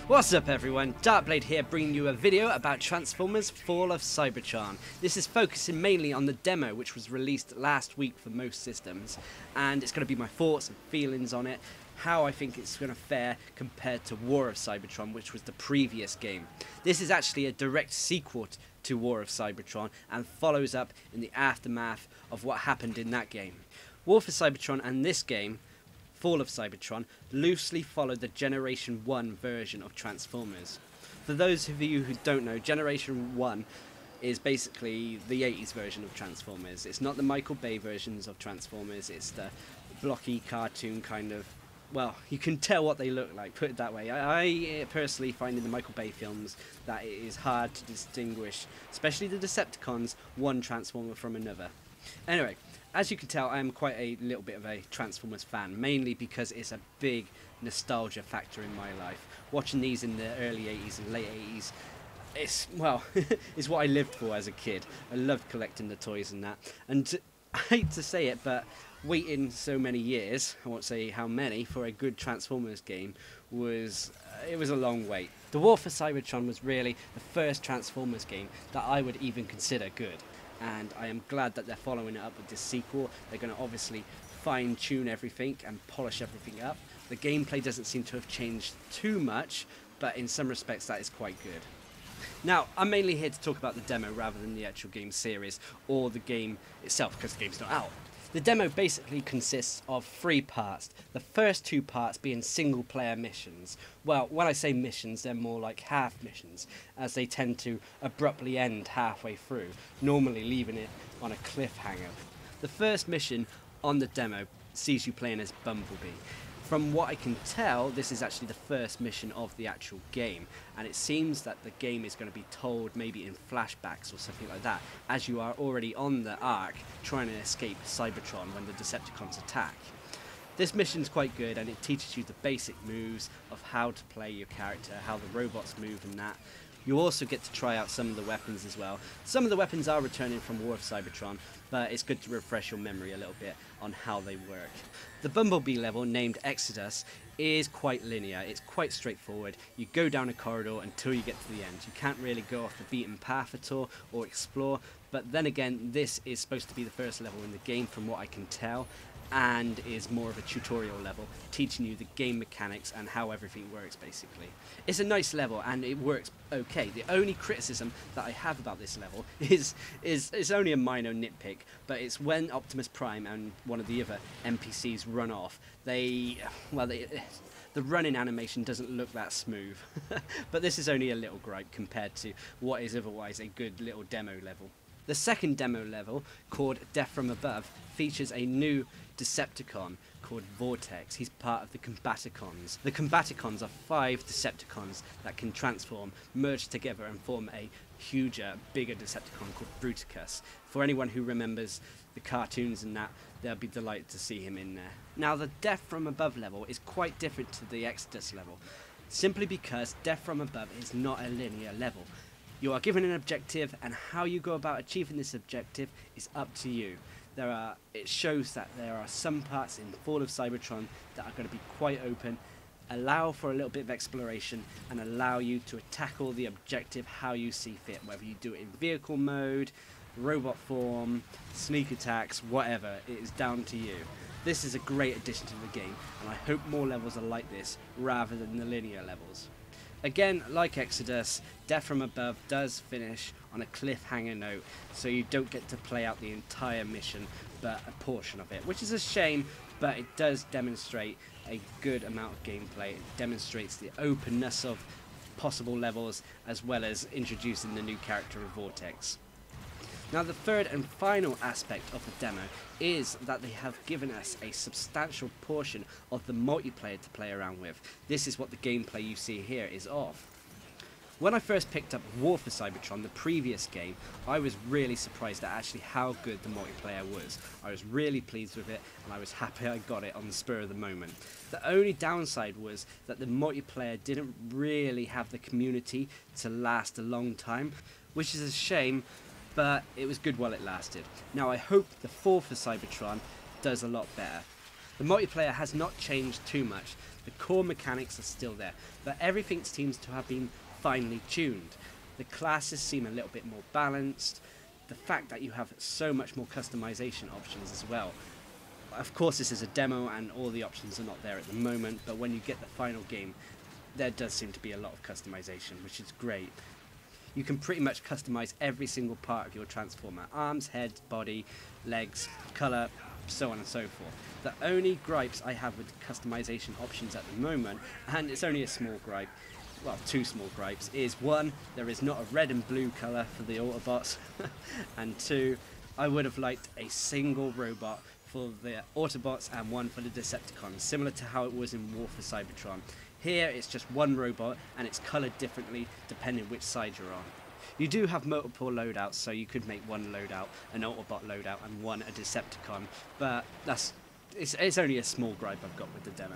What's up everyone, Darcblade here bringing you a video about Transformers Fall of Cybertron. This is focusing mainly on the demo which was released last week for most systems, and it's going to be my thoughts and feelings on it, how I think it's going to fare compared to War of Cybertron, which was the previous game. This is actually a direct sequel to War of Cybertron and follows up in the aftermath of what happened in that game. War of Cybertron and this game, Fall of Cybertron, loosely followed the Generation 1 version of Transformers. For those of you who don't know, Generation 1 is basically the 80s version of Transformers. It's not the Michael Bay versions of Transformers, it's the blocky cartoon kind of, well, you can tell what they look like, put it that way. I personally find in the Michael Bay films that it is hard to distinguish, especially the Decepticons, one Transformer from another. Anyway, as you can tell, I am quite a little bit of a Transformers fan, mainly because it's a big nostalgia factor in my life. Watching these in the early 80s and late 80s, it's what I lived for as a kid. I loved collecting the toys and that. And I hate to say it, but waiting so many years, I won't say how many, for a good Transformers game was a long wait. The War for Cybertron was really the first Transformers game that I would even consider good. And I am glad that they're following it up with this sequel. They're going to obviously fine-tune everything and polish everything up. The gameplay doesn't seem to have changed too much, but in some respects that is quite good. Now, I'm mainly here to talk about the demo rather than the actual game series or the game itself, because the game's not out. The demo basically consists of 3 parts, the first 2 parts being single-player missions. Well, when I say missions, they're more like half missions, as they tend to abruptly end halfway through, normally leaving it on a cliffhanger. The first mission on the demo sees you playing as Bumblebee. From what I can tell, this is actually the first mission of the actual game, and it seems that the game is going to be told maybe in flashbacks or something like that, as you are already on the Ark trying to escape Cybertron when the Decepticons attack. This mission's quite good, and it teaches you the basic moves of how to play your character, how the robots move and that. You also get to try out some of the weapons as well. Some of the weapons are returning from War of Cybertron, but it's good to refresh your memory a little bit on how they work. The Bumblebee level, named Exodus, is quite linear. It's quite straightforward. You go down a corridor until you get to the end. You can't really go off the beaten path at all or explore, but then again, this is supposed to be the first level in the game from what I can tell, and is more of a tutorial level, teaching you the game mechanics and how everything works basically. It's a nice level and it works okay. The only criticism that I have about this level is only a minor nitpick, but it's when Optimus Prime and one of the other NPCs run off, the running animation doesn't look that smooth. But this is only a little gripe compared to what is otherwise a good little demo level. The second demo level, called Death from Above, features a new Decepticon called Vortex. He's part of the Combaticons. The Combaticons are 5 Decepticons that can transform, merge together and form a huger, bigger Decepticon called Bruticus. For anyone who remembers the cartoons and that, they'll be delighted to see him in there. Now, the Death from Above level is quite different to the Exodus level, simply because Death from Above is not a linear level. You are given an objective, and how you go about achieving this objective is up to you. It shows that there are some parts in Fall of Cybertron that are going to be quite open, allow for a little bit of exploration, and allow you to tackle the objective how you see fit, whether you do it in vehicle mode, robot form, sneak attacks, whatever. It is down to you. This is a great addition to the game, and I hope more levels are like this rather than the linear levels. Again, like Exodus, Death from Above does finish on a cliffhanger note, so you don't get to play out the entire mission, but a portion of it, which is a shame, but it does demonstrate a good amount of gameplay. It demonstrates the openness of possible levels, as well as introducing the new character of Vortex. Now, the third and final aspect of the demo is that they have given us a substantial portion of the multiplayer to play around with. This is what the gameplay you see here is of. When I first picked up War for Cybertron, the previous game, I was really surprised at actually how good the multiplayer was. I was really pleased with it, and I was happy I got it on the spur of the moment. The only downside was that the multiplayer didn't really have the community to last a long time, which is a shame, but it was good while it lasted. Now, I hope the Fall for Cybertron does a lot better. The multiplayer has not changed too much. The core mechanics are still there, but everything seems to have been finely tuned. The classes seem a little bit more balanced. The fact that you have so much more customization options as well. Of course, this is a demo and all the options are not there at the moment, but when you get the final game, there does seem to be a lot of customization, which is great. You can pretty much customize every single part of your Transformer: arms, head, body, legs, colour, so on and so forth. The only gripes I have with the customization options at the moment, and it's only a small gripe, well, two small gripes, is one, there is not a red and blue colour for the Autobots, and two, I would have liked a single robot for the Autobots and one for the Decepticons, similar to how it was in War of Cybertron. Here it's just one robot and it's coloured differently depending which side you're on. You do have multiple loadouts, so you could make one loadout an Autobot loadout and one a Decepticon, but it's only a small gripe I've got with the demo.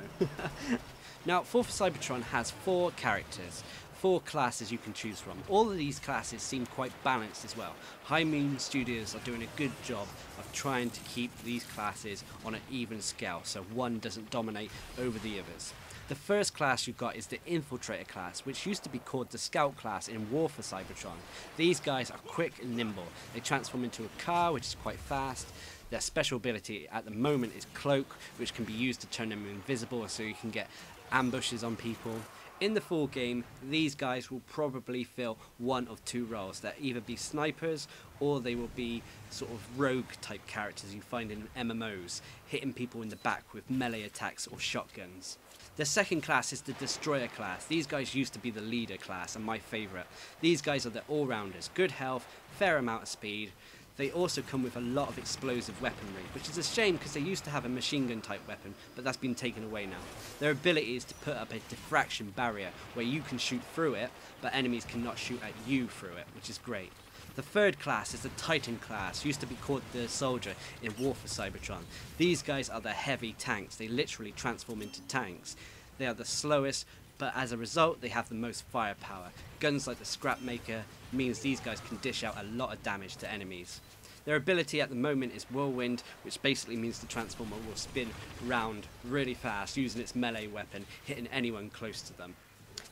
Now, War of Cybertron has 4 characters, 4 classes you can choose from. All of these classes seem quite balanced as well. High Moon Studios are doing a good job of trying to keep these classes on an even scale, so one doesn't dominate over the others. The first class you've got is the Infiltrator class, which used to be called the Scout class in War of Cybertron. These guys are quick and nimble. They transform into a car, which is quite fast. Their special ability at the moment is Cloak, which can be used to turn them invisible so you can get ambushes on people. In the full game, these guys will probably fill one of 2 roles. They'll either be snipers or they will be sort of rogue type characters you find in MMOs, hitting people in the back with melee attacks or shotguns. The second class is the Destroyer class. These guys used to be the leader class and my favourite. These guys are the all-rounders, good health, fair amount of speed. They also come with a lot of explosive weaponry, which is a shame because they used to have a machine gun type weapon, but that's been taken away now. Their ability is to put up a diffraction barrier where you can shoot through it, but enemies cannot shoot at you through it, which is great. The third class is the Titan class, used to be called the Soldier in War of Cybertron. These guys are the heavy tanks. They literally transform into tanks. They are the slowest, but as a result they have the most firepower. Guns like the Scrapmaker means these guys can dish out a lot of damage to enemies. Their ability at the moment is Whirlwind, which basically means the Transformer will spin round really fast using its melee weapon, hitting anyone close to them.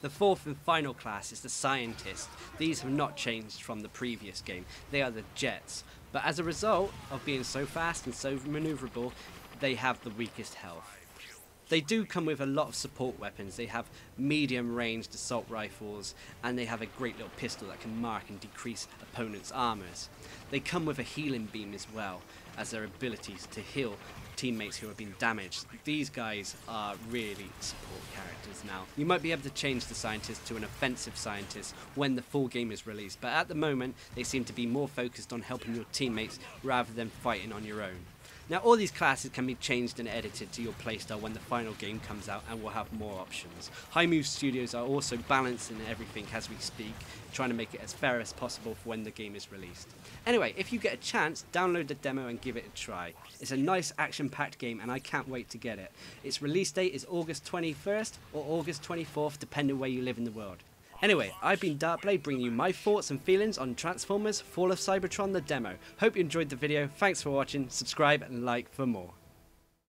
The fourth and final class is the Scientist. These have not changed from the previous game. They are the Jets, but as a result of being so fast and so maneuverable, they have the weakest health. They do come with a lot of support weapons. They have medium-ranged assault rifles, and they have a great little pistol that can mark and decrease opponents' armors. They come with a healing beam as well, as their abilities to heal teammates who have been damaged. These guys are really support characters now. You might be able to change the Scientist to an offensive Scientist when the full game is released, but at the moment they seem to be more focused on helping your teammates rather than fighting on your own. Now, all these classes can be changed and edited to your playstyle when the final game comes out, and will have more options. High Move Studios are also balancing everything as we speak, trying to make it as fair as possible for when the game is released. Anyway, if you get a chance, download the demo and give it a try. It's a nice action-packed game and I can't wait to get it. Its release date is August 21st or August 24th, depending where you live in the world. Anyway, I've been Darcblade, bringing you my thoughts and feelings on Transformers Fall of Cybertron the demo. Hope you enjoyed the video, thanks for watching, subscribe and like for more.